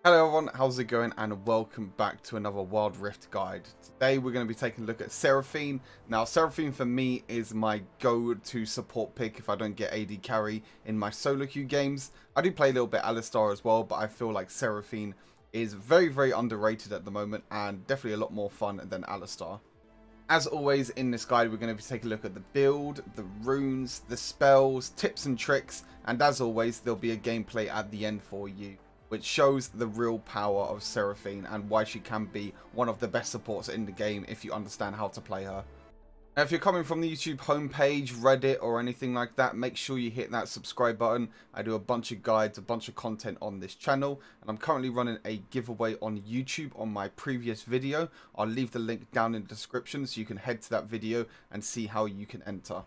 Hello everyone, how's it going, and welcome back to another Wild Rift guide. Today we're going to be taking a look at Seraphine. Now Seraphine for me is my go-to support pick if I don't get AD carry in my solo queue games. I do play a little bit Alistar as well, but I feel like Seraphine is very underrated at the moment and definitely a lot more fun than Alistar. As always in this guide, we're going to be taking a look at the build, the runes, the spells, tips and tricks, and as always there'll be a gameplay at the end for you, which shows the real power of Seraphine and why she can be one of the best supports in the game if you understand how to play her. Now, if you're coming from the YouTube homepage, Reddit or anything like that, make sure you hit that subscribe button. I do a bunch of guides, a bunch of content on this channel, and I'm currently running a giveaway on YouTube on my previous video. I'll leave the link down in the description so you can head to that video and see how you can enter.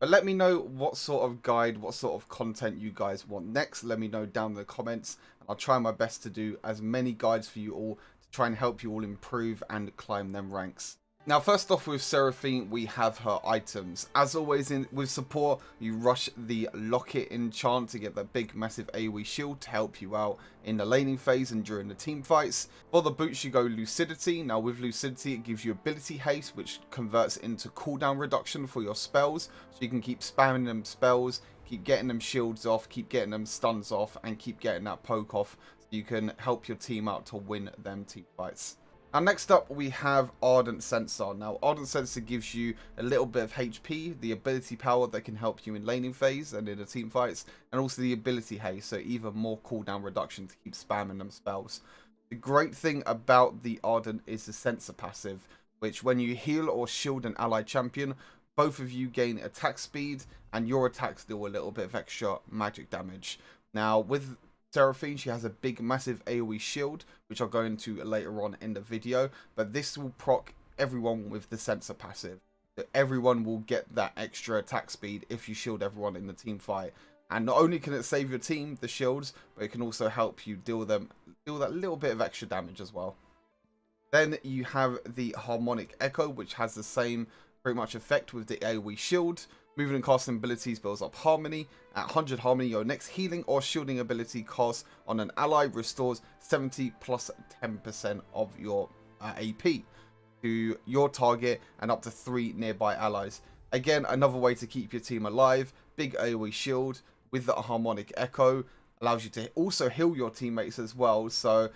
But let me know what sort of guide, what sort of content you guys want next. Let me know down in the comments. I'll try my best to do as many guides for you all to try and help you all improve and climb them ranks. Now, first off with Seraphine, we have her items. As always with support, you rush the Locket enchant to get that big massive AoE shield to help you out in the laning phase and during the team fights. For the boots, you go Lucidity. Now with Lucidity, it gives you ability haste, which converts into cooldown reduction for your spells. So you can keep spamming them spells, keep getting them shields off, keep getting them stuns off, and keep getting that poke off so you can help your team out to win them team fights. Now next up we have Ardent Sensor. Now Ardent Sensor gives you a little bit of HP, the ability power that can help you in laning phase and in the team fights, and also the ability haste, so even more cooldown reduction to keep spamming them spells. The great thing about the Ardent is the Sensor passive, which when you heal or shield an allied champion, both of you gain attack speed and your attacks deal a little bit of extra magic damage. Now with Seraphine, she has a big massive AoE shield, which I'll go into later on in the video, but this will proc everyone with the Sensor passive. So everyone will get that extra attack speed if you shield everyone in the team fight. And not only can it save your team, the shields, but it can also help you deal that little bit of extra damage as well. Then you have the Harmonic Echo, which has the same pretty much effect with the AoE shield. Moving and casting abilities builds up Harmony. At 100 Harmony, your next healing or shielding ability cost on an ally restores 70 plus 10% of your AP to your target and up to 3 nearby allies. Again, another way to keep your team alive. Big AoE shield with the Harmonic Echo allows you to also heal your teammates as well. So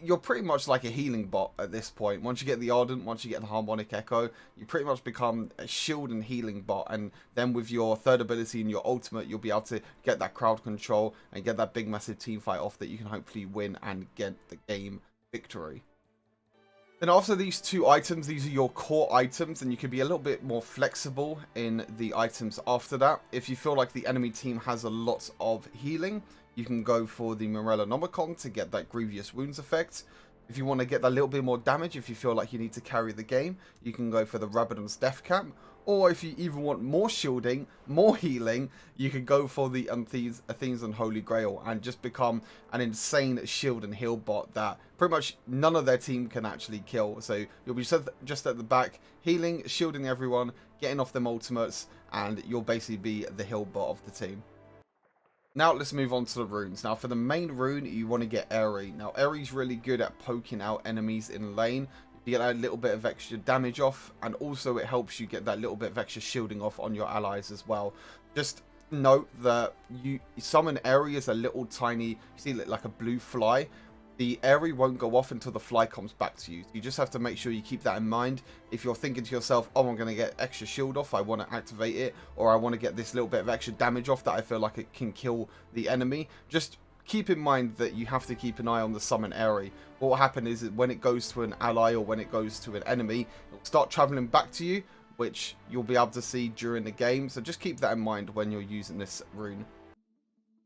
you're pretty much like a healing bot at this point. Once you get the Ardent, once you get the Harmonic Echo, you pretty much become a shield and healing bot. And then with your third ability and your ultimate, you'll be able to get that crowd control and get that big massive team fight off that you can hopefully win and get the game victory. Then after these two items, these are your core items, and you can be a little bit more flexible in the items after that. If you feel like the enemy team has a lot of healing, you can go for the Morellonomicon to get that Grievous Wounds effect. If you want to get that little bit more damage, if you feel like you need to carry the game, you can go for the Rabadon's Death Cap. Or if you even want more shielding, more healing, you can go for the Athene's Unholy Grail and just become an insane shield and heal bot that pretty much none of their team can actually kill. So you'll be just at the back, healing, shielding everyone, getting off them ultimates, and you'll basically be the heal bot of the team. Now let's move on to the runes. Now for the main rune, you want to get Airy. Now Airy's really good at poking out enemies in lane. You get that little bit of extra damage off, and also it helps you get that little bit of extra shielding off on your allies as well. Just note that you summon Airy as a little tiny, you see like a blue fly. The Airy won't go off until the fly comes back to you. You just have to make sure you keep that in mind. If you're thinking to yourself, oh, I'm going to get extra shield off, I want to activate it, or I want to get this little bit of extra damage off that I feel like it can kill the enemy, just keep in mind that you have to keep an eye on the summon Airy. What will happen is that when it goes to an ally or when it goes to an enemy, it'll start traveling back to you, which you'll be able to see during the game. So just keep that in mind when you're using this rune.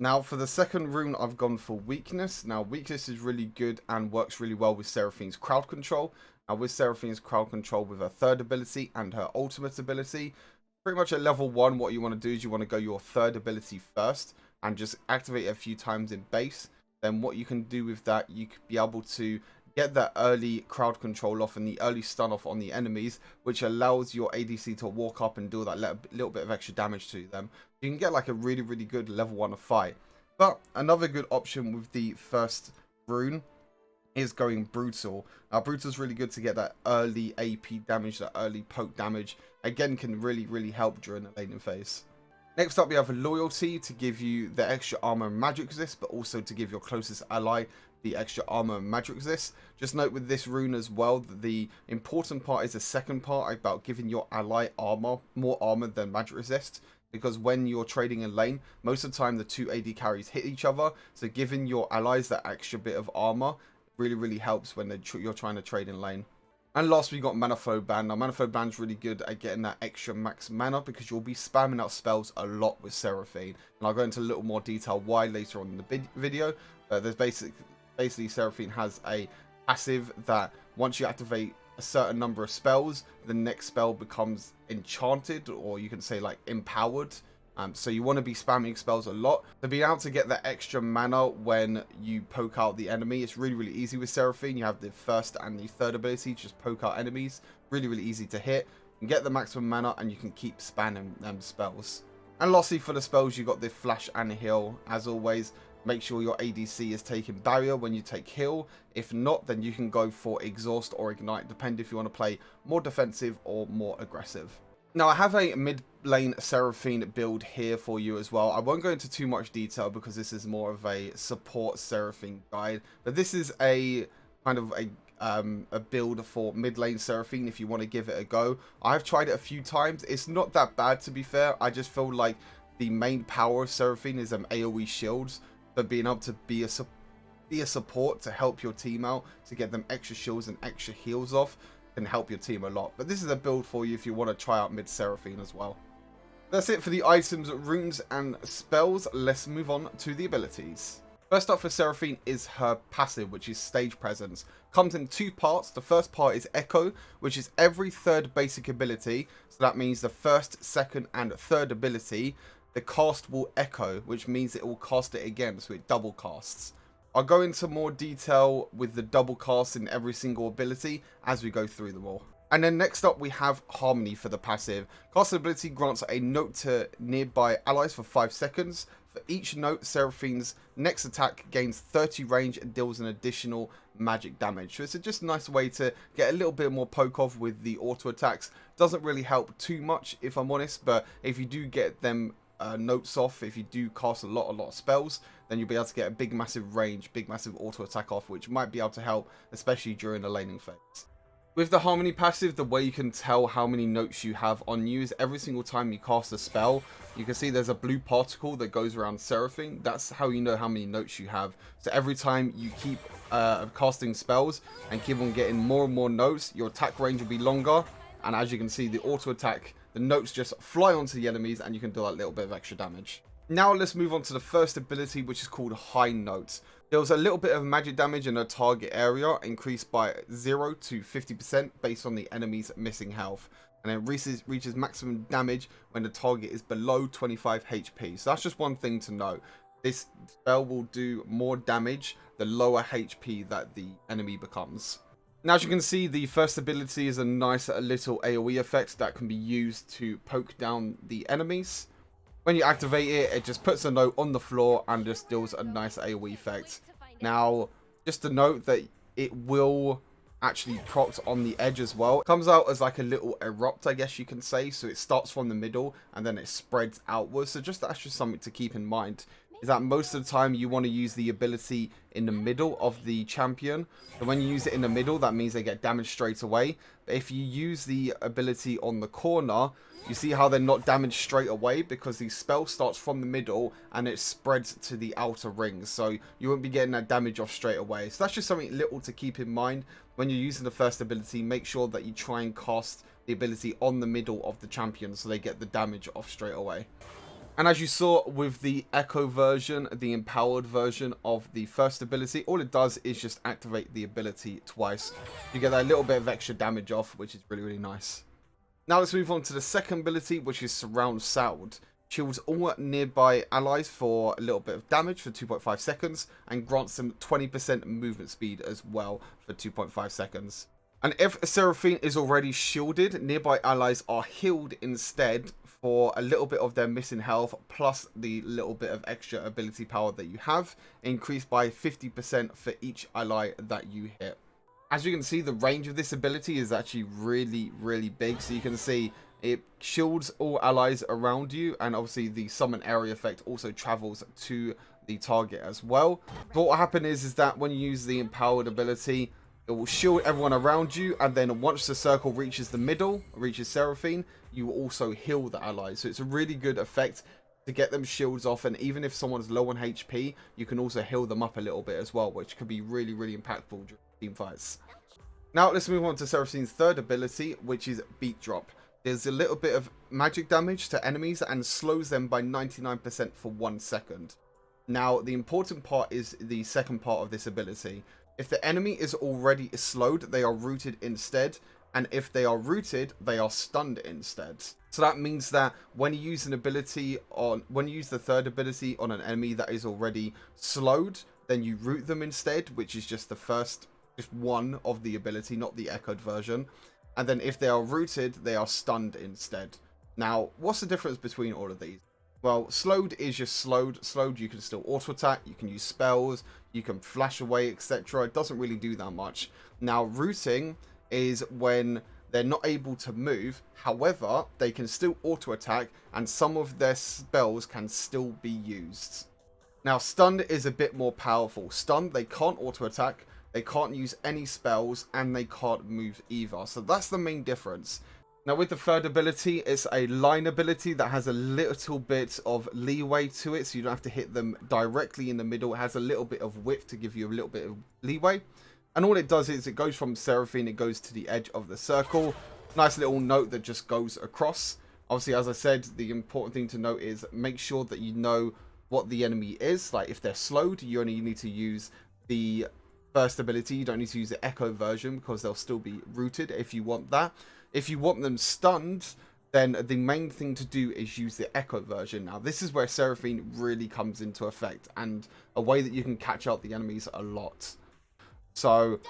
Now for the second rune, I've gone for Weakness. Now Weakness is really good and works really well with Seraphine's crowd control. Now with Seraphine's crowd control with her third ability and her ultimate ability, pretty much at level 1, what you want to do is you want to go your third ability first and just activate it a few times in base. Then what you can do with that, you could be able to get that early crowd control off and the early stun off on the enemies, which allows your ADC to walk up and do that little bit of extra damage to them. You can get like a really good level 1 fight. But another good option with the first rune is going Brutal. Now, Brutal is really good to get that early AP damage, that early poke damage. Again, can really help during the laning phase. Next up, we have Loyalty to give you the extra armor and magic resist, but also to give your closest ally the extra armor and magic resist. Just note with this rune as well that the important part is the second part about giving your ally armor, more armor than magic resist. Because when you're trading in lane, most of the time the two AD carries hit each other. So giving your allies that extra bit of armor really helps when you're trying to trade in lane. And last, we got Mana Flow Ban. Now, Mana Flow Ban is really good at getting that extra max mana because you'll be spamming out spells a lot with Seraphine. And I'll go into a little more detail why later on in the video. There's basically Seraphine has a passive that once you activate a certain number of spells, the next spell becomes enchanted, or you can say like empowered. So you want to be spamming spells a lot to be able to get that extra mana when you poke out the enemy. It's really easy with Seraphine. You have the first and the third ability to just poke out enemies. Really easy to hit. You can get the maximum mana and you can keep spamming them spells. And lastly, for the spells, you got the flash and heal. As always, make sure your ADC is taking barrier when you take heal. If not, then you can go for exhaust or ignite, depending if you want to play more defensive or more aggressive. Now, I have a mid lane Seraphine build here for you as well. I won't go into too much detail because this is more of a support Seraphine guide. But this is a kind of a build for mid lane Seraphine if you want to give it a go. I've tried it a few times. It's not that bad, to be fair. I just feel like the main power of Seraphine is AoE shields. But being able to be a support to help your team out, to get them extra shields and extra heals off, can help your team a lot. But this is a build for you if you want to try out mid Seraphine as well. That's it for the items, runes and spells. Let's move on to the abilities. First up for Seraphine is her passive, which is Stage Presence. Comes in two parts. The first part is Echo, which is every third basic ability. So that means the first, second and third ability, the cast will echo, which means it will cast it again, so it double casts. I'll go into more detail with the double cast in every single ability as we go through them all. And then next up we have Harmony for the passive. Cast ability grants a note to nearby allies for 5 seconds. For each note, Seraphine's next attack gains 30 range and deals an additional magic damage. So it's just a nice way to get a little bit more poke off with the auto attacks. Doesn't really help too much if I'm honest, but if you do get them notes off, if you do cast a lot of spells, then you'll be able to get a big massive range, big massive auto attack off, which might be able to help, especially during the laning phase. With the Harmony passive, the way you can tell how many notes you have on you is every single time you cast a spell, you can see there's a blue particle that goes around Seraphine. That's how you know how many notes you have. So every time you keep casting spells and keep on getting more and more notes, your attack range will be longer, and as you can see, the auto attack, the notes just fly onto the enemies and you can do that little bit of extra damage. Now let's move on to the first ability, which is called High Notes. Deals a little bit of magic damage in a target area, increased by 0 to 50% based on the enemy's missing health. And it reaches maximum damage when the target is below 25 HP. So that's just one thing to note. This spell will do more damage the lower HP that the enemy becomes. Now, as you can see, the first ability is a nice little AoE effect that can be used to poke down the enemies. When you activate it, it just puts a note on the floor and just deals a nice AoE effect. Now, just to note that it will actually proc on the edge as well. It comes out as like a little erupt, I guess you can say. So it starts from the middle and then it spreads outwards. So just that's just something to keep in mind, is that most of the time you want to use the ability in the middle of the champion. So when you use it in the middle, that means they get damaged straight away. But if you use the ability on the corner, you see how they're not damaged straight away because the spell starts from the middle and it spreads to the outer rings. So you won't be getting that damage off straight away. So that's just something little to keep in mind. When you're using the first ability, make sure that you try and cast the ability on the middle of the champion so they get the damage off straight away. And as you saw with the Echo version, the empowered version of the first ability, all it does is just activate the ability twice. You get that little bit of extra damage off, which is really nice. Now let's move on to the second ability, which is Surround Sound. Shields all nearby allies for a little bit of damage for 2.5 seconds and grants them 20% movement speed as well for 2.5 seconds. And if Seraphine is already shielded, nearby allies are healed instead for a little bit of their missing health, plus the little bit of extra ability power that you have, increased by 50% for each ally that you hit. As you can see, the range of this ability is actually really big. So you can see it shields all allies around you, and obviously the summon area effect also travels to the target as well. But what will happen is that when you use the empowered ability, it will shield everyone around you, and then once the circle reaches the middle, reaches Seraphine, you will also heal the allies. So it's a really good effect to get them shields off, and even if someone's low on HP, you can also heal them up a little bit as well, which could be really impactful during team fights. Now let's move on to Seraphine's third ability, which is Beat Drop. There's a little bit of magic damage to enemies and slows them by 99% for 1 second. Now the important part is the second part of this ability. If the enemy is already slowed, they are rooted instead, and if they are rooted, they are stunned instead. So that means that when you use an ability when you use the third ability on an enemy that is already slowed, then you root them instead, which is just one of the ability, not the echoed version. And then if they are rooted, they are stunned instead. Now, what's the difference between all of these? Well, slowed is just slowed. Slowed, you can still auto attack, you can use spells, you can flash away, etc. It doesn't really do that much. Now, rooting is when they're not able to move. However, they can still auto attack, and some of their spells can still be used. Now, stunned is a bit more powerful. Stunned, they can't auto attack, they can't use any spells, and they can't move either. So that's the main difference. Now with the third ability, it's a line ability that has a little bit of leeway to it, so you don't have to hit them directly in the middle. It has a little bit of width to give you a little bit of leeway. And all it does is it goes from Seraphine, it goes to the edge of the circle. Nice little note that just goes across. Obviously, as I said, the important thing to note is make sure that you know what the enemy is. Like if they're slowed, you only need to use the first ability. You don't need to use the echo version because they'll still be rooted if you want that. If you want them stunned, then the main thing to do is use the echo version. Now this is where Seraphine really comes into effect, and a way that you can catch out the enemies a lot. So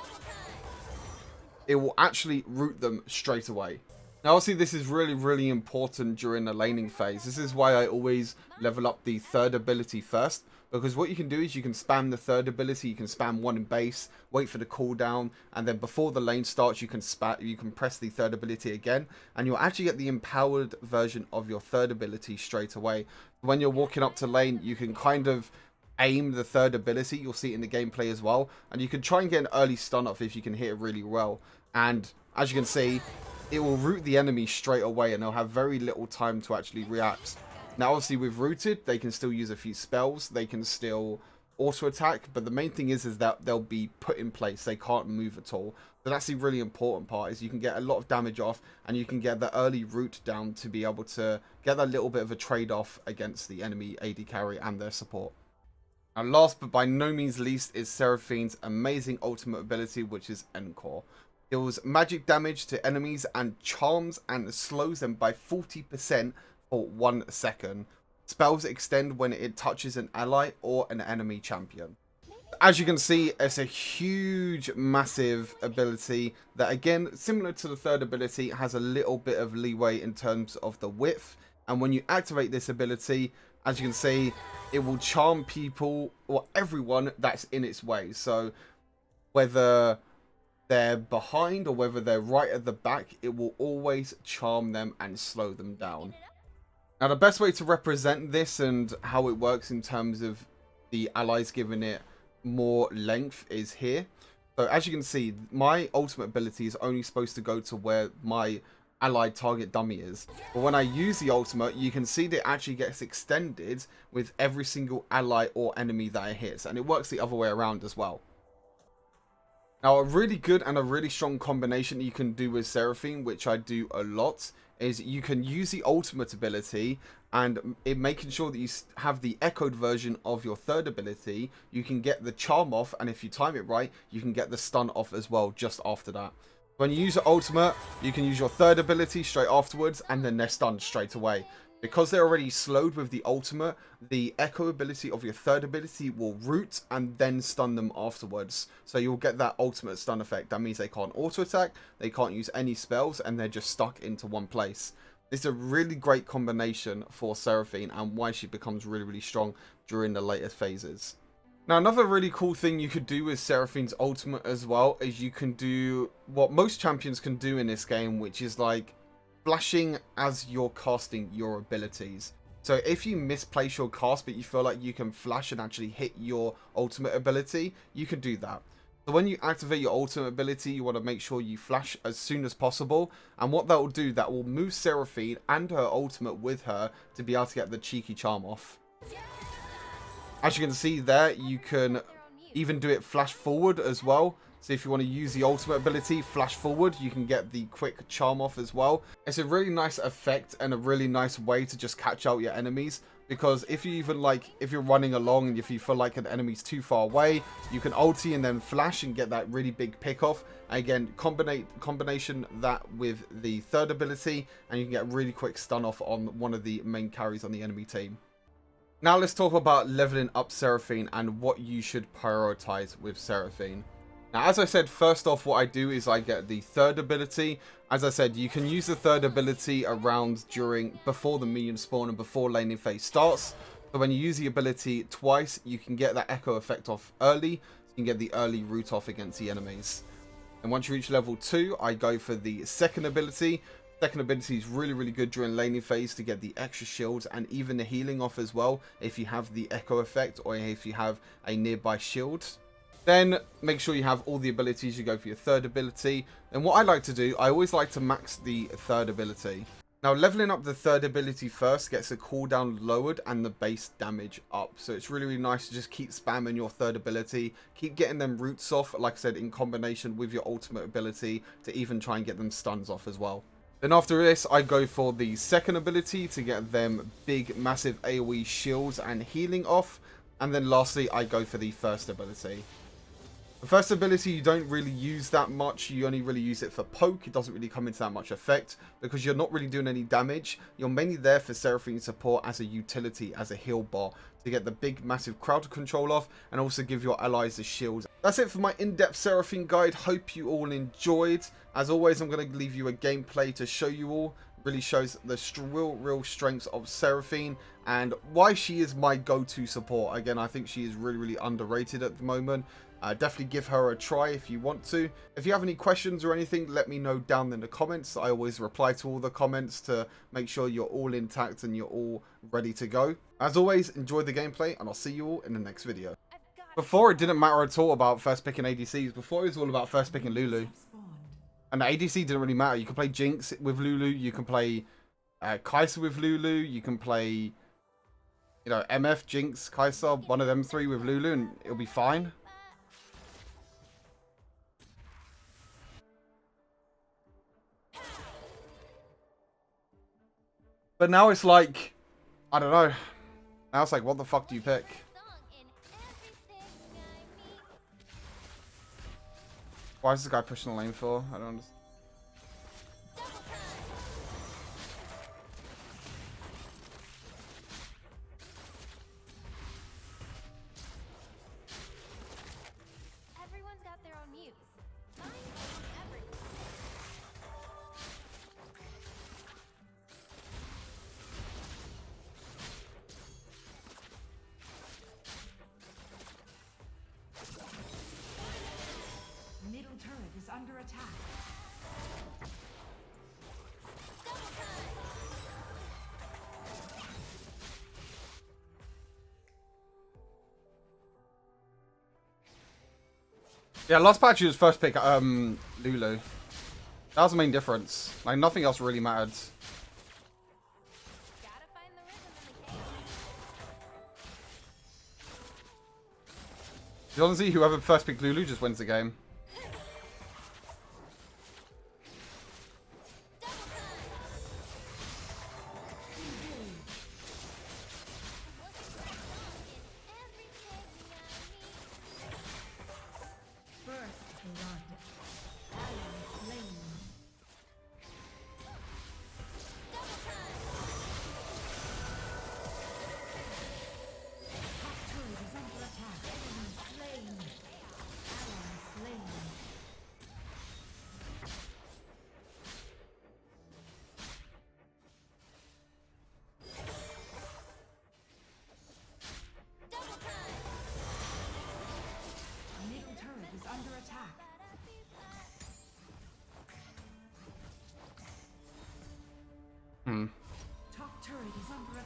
it will actually root them straight away. Now obviously this is really important during the laning phase. This is why I always level up the third ability first, because what you can do is you can spam the third ability, you can spam one in base, wait for the cooldown, and then before the lane starts you can press the third ability again, and you'll actually get the empowered version of your third ability straight away. When you're walking up to lane, you can kind of aim the third ability, you'll see it in the gameplay as well, and you can try and get an early stun off if you can hit it really well. And as you can see, it will root the enemy straight away, and they'll have very little time to actually react. Now obviously with rooted, they can still use a few spells, they can still auto attack, but the main thing is that they'll be put in place, they can't move at all. So that's the really important part, is you can get a lot of damage off, and you can get the early root down to be able to get that little bit of a trade-off against the enemy AD carry and their support. And last but by no means least is Seraphine's amazing ultimate ability, which is Encore. Deals magic damage to enemies and charms and slows them by 40% for 1 second. Spells extend when it touches an ally or an enemy champion. As you can see, it's a huge, massive ability that, again, similar to the third ability, has a little bit of leeway in terms of the width. And when you activate this ability, as you can see, it will charm people or everyone that's in its way. So whether they're behind or whether they're right at the back, it will always charm them and slow them down. Now the best way to represent this and how it works in terms of the allies giving it more length is here. So as you can see, my ultimate ability is only supposed to go to where my allied target dummy is. But when I use the ultimate, you can see that it actually gets extended with every single ally or enemy that it hits. And it works the other way around as well. Now a really good and a really strong combination you can do with Seraphine, which I do a lot, is you can use the ultimate ability, and making sure that you have the echoed version of your third ability, you can get the charm off, and if you time it right, you can get the stun off as well just after that. When you use the ultimate, you can use your third ability straight afterwards, and then they're stunned straight away. Because they're already slowed with the ultimate, the echo ability of your third ability will root and then stun them afterwards. So you'll get that ultimate stun effect. That means they can't auto attack, they can't use any spells, and they're just stuck into one place. It's a really great combination for Seraphine and why she becomes really, really strong during the later phases. Now, another really cool thing you could do with Seraphine's ultimate as well is you can do what most champions can do in this game, which is like flashing as you're casting your abilities. So if you misplace your cast but you feel like you can flash and actually hit your ultimate ability, you can do that. So when you activate your ultimate ability, you want to make sure you flash as soon as possible. And what that will do, that will move Seraphine and her ultimate with her to be able to get the cheeky charm off. As you can see there, you can even do it flash forward as well. So if you want to use the ultimate ability, flash forward, you can get the quick charm off as well. It's a really nice effect and a really nice way to just catch out your enemies. Because if you even if you're running along and if you feel like an enemy's too far away, you can ulti and then flash and get that really big pick off. Again, combination that with the third ability, and you can get a really quick stun off on one of the main carries on the enemy team. Now let's talk about leveling up Seraphine and what you should prioritize with Seraphine. Now, as I said, first off, what I do is I get the third ability. As I said, you can use the third ability around before the minion spawn and before laning phase starts. So when you use the ability twice, you can get that echo effect off early. So you can get the early root off against the enemies. And once you reach level 2, I go for the second ability. Second ability is really, really good during laning phase to get the extra shields and even the healing off as well if you have the echo effect or if you have a nearby shield. Then make sure you have all the abilities. You go for your third ability. And what I like to do, I always like to max the third ability. Now, leveling up the third ability first gets the cooldown lowered and the base damage up. So it's really, really nice to just keep spamming your third ability. Keep getting them roots off, like I said, in combination with your ultimate ability to even try and get them stuns off as well. Then after this, I go for the second ability to get them big, massive AoE shields and healing off. And then lastly, I go for the first ability. The first ability you don't really use that much. You only really use it for poke. It doesn't really come into that much effect because you're not really doing any damage. You're mainly there for Seraphine Support as a utility, as a heal bar, to get the big massive crowd control off and also give your allies the shields. That's it for my in-depth Seraphine guide. Hope you all enjoyed. As always, I'm going to leave you a gameplay to show you all. Really shows the real strengths of Seraphine and why she is my go-to support. Again, I think she is really, really underrated at the moment. Definitely give her a try if you want to. If you have any questions or anything, let me know down in the comments. I always reply to all the comments to make sure you're all intact and you're all ready to go. As always, enjoy the gameplay and I'll see you all in the next video. Before, it didn't matter at all about first picking ADCs. Before, it was all about first picking Lulu. And the ADC didn't really matter. You can play Jinx with Lulu. You can play Kai'Sa with Lulu. You can play, you know, MF, Jinx, Kai'Sa, one of them three with Lulu, and it'll be fine. But now it's like, I don't know. Now it's like, what the fuck do you pick? Why is this guy pushing the lane for? I don't understand. Everyone's got their own muse. Middle turret is under attack. Yeah, last patch you was first pick Lulu. That was the main difference. Like nothing else really mattered. Gotta find the rhythm in the chaos. Honestly, whoever first picked Lulu just wins the game.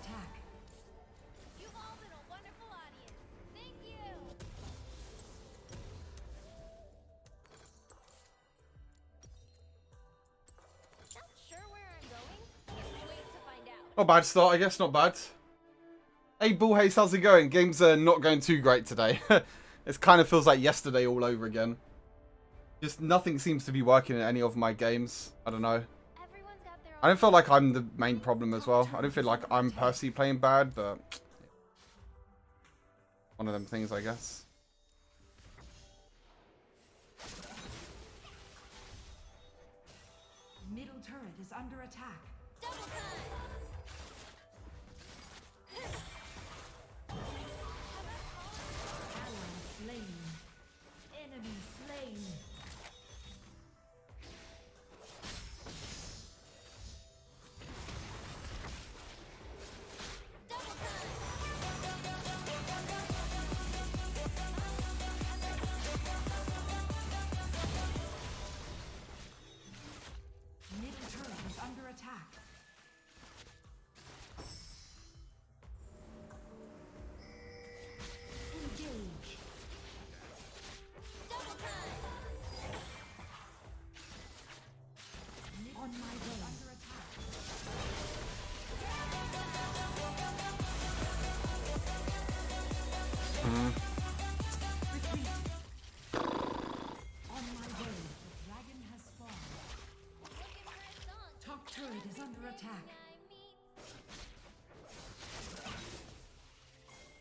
attack. You've all been a wonderful audience. Thank you. Not sure where I'm going. Guess wait to find out. Not bad start, I guess. Not bad. Hey, Bullhaze, how's it going? Games are not going too great today. It kind of feels like yesterday all over again. Just nothing seems to be working in any of my games. I don't know. Everyone's got their I don't feel like I'm the main problem as well. I don't feel like I'm personally playing bad, but one of them things, I guess. Middle turret is under attack. double time. Ally slain. Enemy slain. Middle turret is under attack. Engage. On my way. Under attack. Retreat. On my way. The dragon has spawned. Looking for a song. Top turret is under attack. I mean,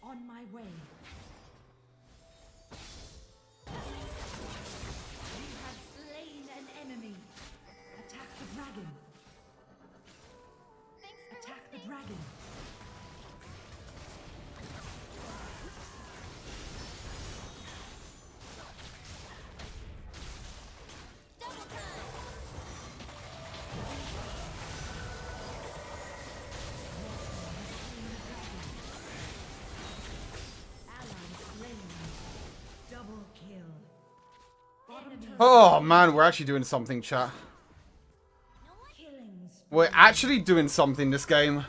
On my way. We have slain an enemy. Attack the dragon. thanks for Attack the listening. dragon. Double time. Ally slain. Double kill. Bottom turret. Oh, man, we're actually doing something, chat. Killing spree. We're actually doing something this game.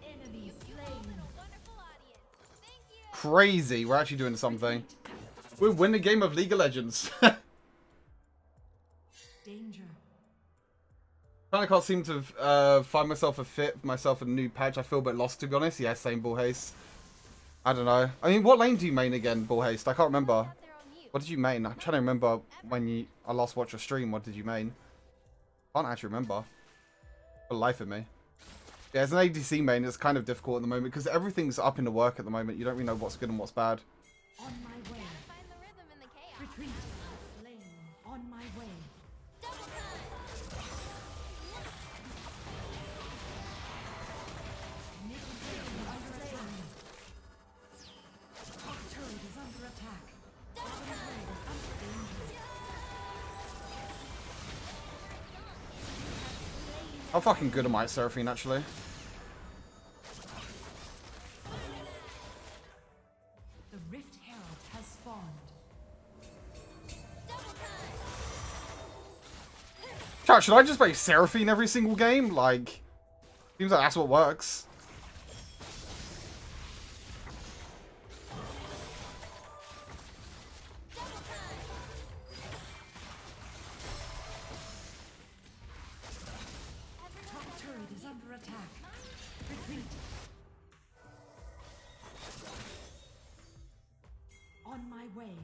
Enemy slain. Wonderful audience. Thank you. Crazy. We're actually doing something. We win the game of League of Legends. Danger. Kind of can't seem to find myself a new patch. I feel a bit lost, to be honest. Yeah, same Bullhaze. I don't know. I mean, what lane do you main again, Bullhaze? I can't remember. Out there on mute. What did you main? I'm trying to remember when I last watched your stream. What did you main? Can't actually remember. For the life of me. Yeah, as an ADC main, it's kind of difficult at the moment because everything's up in the work at the moment. You don't really know what's good and what's bad. On my way. Find the rhythm in the chaos. Retreat. Slain. On my way. Double time. Middle turret is under attack. Top turret is under attack. Bottom turret is under danger. How fucking good am I at Seraphine, actually? The Rift Herald has spawned. Chat, should I just play Seraphine every single game? Like, seems like that's what works. Top turret is under attack. Retreat. On my way.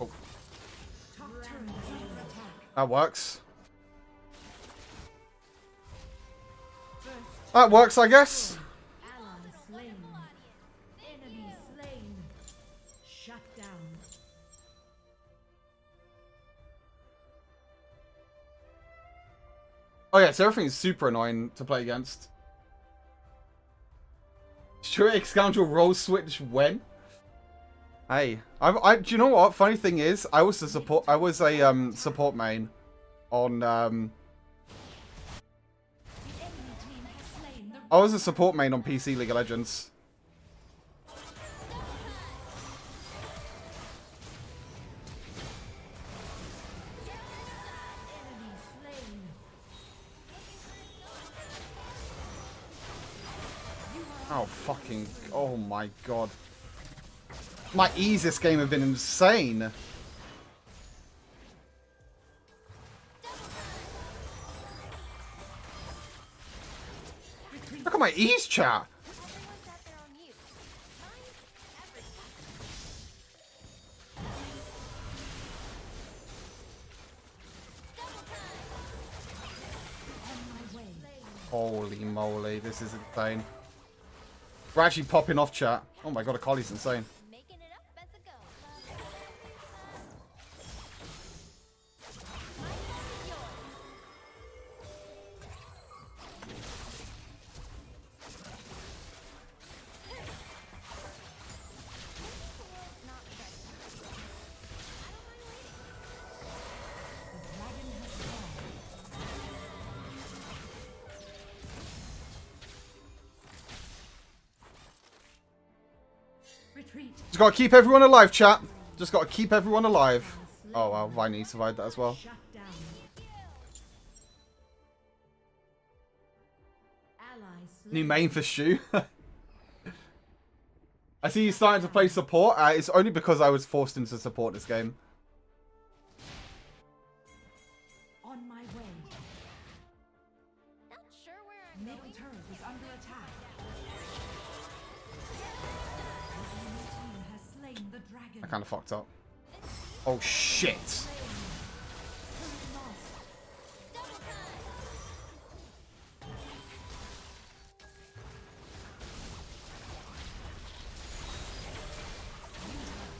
Oh, Top turret is under attack. that works. First That works, I guess. ally slain. Enemy slain. Shut down. Oh yeah, Seraphine's super annoying to play against. Straight scoundrel roll switch when? Hey, do you know what? Funny thing is, I was a support main on The enemy team has slain the I was a support main on PC League of Legends. enemy slain. Oh fucking, oh my god. My ease this game have been insane. Look at my ease, chat. Everyone's at their own use. Mine's everyone. On my way. Holy moly, this is insane. We're actually popping off, chat. Oh my god, Akali's insane. Making it up as it goes. Not ready. I don't mind waiting. The dragon has fallen. Retreat. Just gotta keep everyone alive, chat. Just gotta keep everyone alive. Oh well, Viney survived that as well. Shut down. Allies slain. New main for Stu. I see you starting to play support. It's only because I was forced into support this game. On my way. Not sure where I'm Middle going. turret is under attack. The enemy team has slain the dragon. I kind of fucked up. Oh shit. Turret lost. Double time.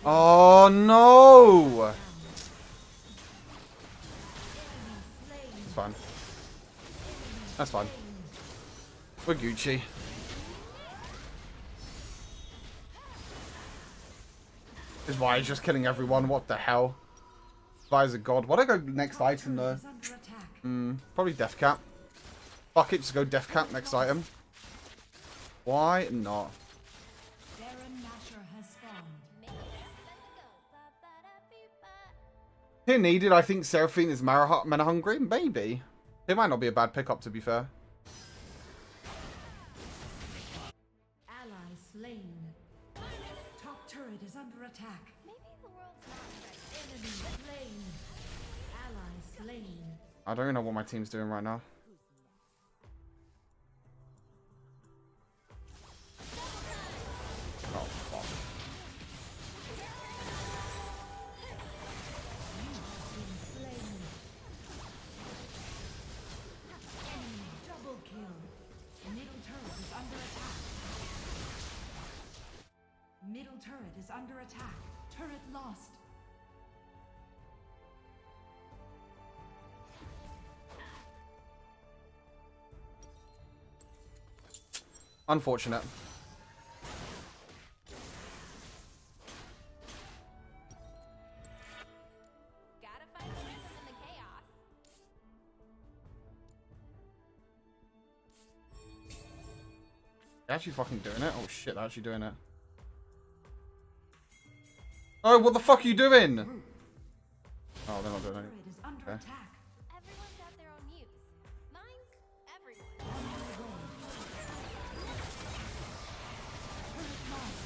Oh no. It's fine. That's fine. We're Gucci. Is why he's just killing everyone. What the hell? Vi's a god. Why'd I go next item though? Is under attack. Probably Death Cap. Fuck it, just go Death Cap next item. Why not? Baron Nashor has spawned. Making it up as it goes. Ba-ba-da-bee-ba. Here needed, I think Seraphine is mana hungry. Maybe. It might not be a bad pickup to be fair. Ally slain. Top turret is under attack. Maybe the world's not ready. Enemy slain. Ally slain. I don't even know what my team's doing right now. Oh fuck. Been slain. Enemy double kill. Middle turret is under attack. Middle turret is under attack. Turret lost. Unfortunate. Gotta find the rhythm in the chaos. They're actually fucking doing it? Oh shit, they're actually doing it. Oh, what the fuck are you doing? Oh, they're not doing it. Turret is under Okay. attack. Everyone's at their own use. Mine's everyone. On my way. Turret lost.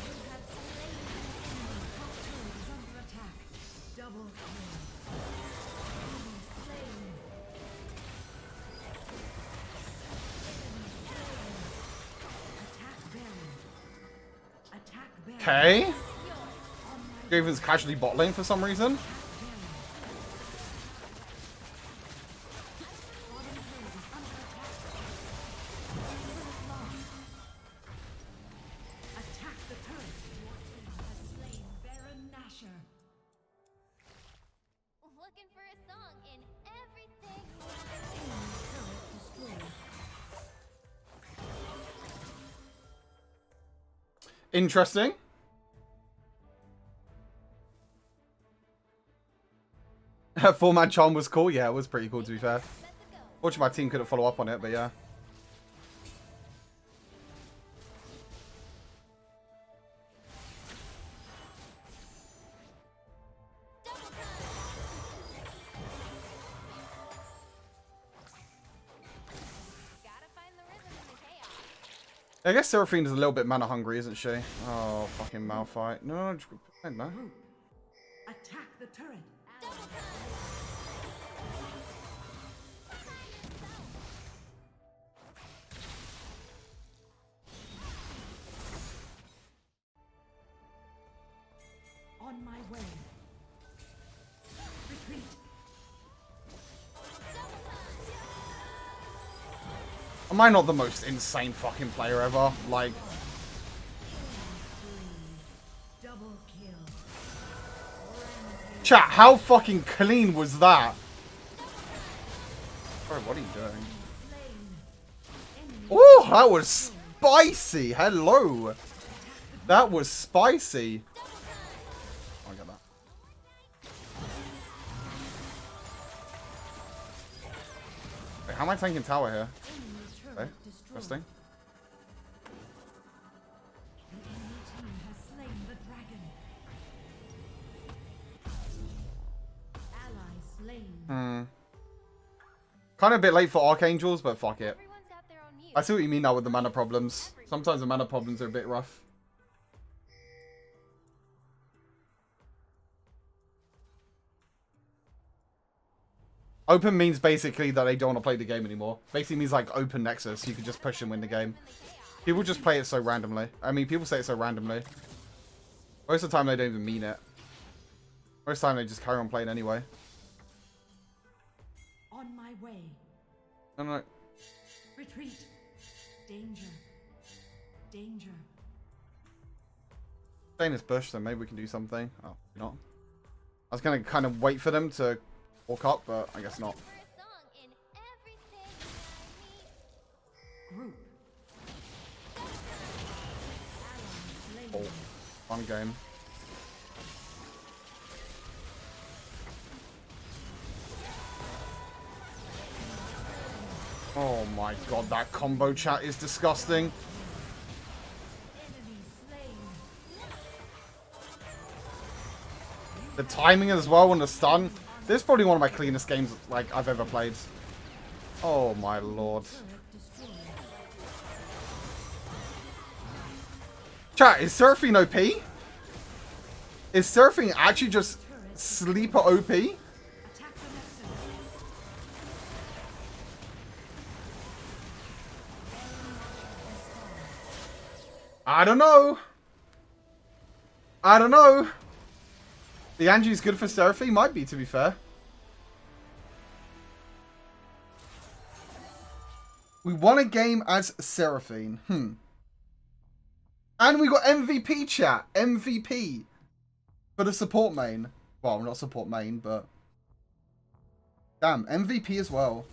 You have slain an enemy. Top turret is under attack. Double kill. Enemy slain. Enemy slain. Attack Baron. Attack Baron. Okay. On my Gaven's casually bot lane for some reason. Attack the turret. Your team has slain Baron Nashor. Looking for a song in everything. Enemy turret destroyed. Interesting. 4-man charm was cool. Yeah, it was pretty cool to be fair. Fortunately, my team couldn't follow up on it, but yeah. Gotta find the rhythm in the chaos. I guess Seraphine is a little bit mana hungry, isn't she? Oh, fucking Malphite. No, just pretend, no. Attack the turret. On my way. Retreat. Am I not the most insane fucking player ever? Like, Double kill. chat, how fucking clean was that? Bro, what are you doing? Oh, that was spicy. Hello. That was spicy. Oh, I got that. Wait, how am I tanking tower here? Okay, interesting. The enemy team has slain the dragon. Ally slain. Kind of a bit late for Archangels, but fuck it. Everyone's got their own muse. I see what you mean now with the mana problems. Sometimes the mana problems are a bit rough. Open means basically that they don't want to play the game anymore. Basically means like open Nexus. You can just push and win the game. People just play it so randomly. I mean, people say it so randomly. Most of the time they don't even mean it. Most of the time they just carry on playing anyway. On my way. No, no. Retreat. Danger. Danger. Stay in this bush, so maybe we can do something. Oh, not. I was going to kind of wait for them to walk up, but I guess not. For a song in everything I need. Group. Ally slain. Oh, fun game. Oh my god, that combo chat is disgusting. Enemy slain. The timing as well and the stun. This is probably one of my cleanest games like I've ever played. Oh my lord. Turret destroyed. Chat, is Seraphine OP? Is Seraphine actually just sleeper OP? Attack the Nexus. I don't know. I don't know. The Angie's good for Seraphine? Might be, to be fair. We won a game as Seraphine. And we got MVP chat. MVP. For the support main. Well, not support main, but... Damn, MVP as well.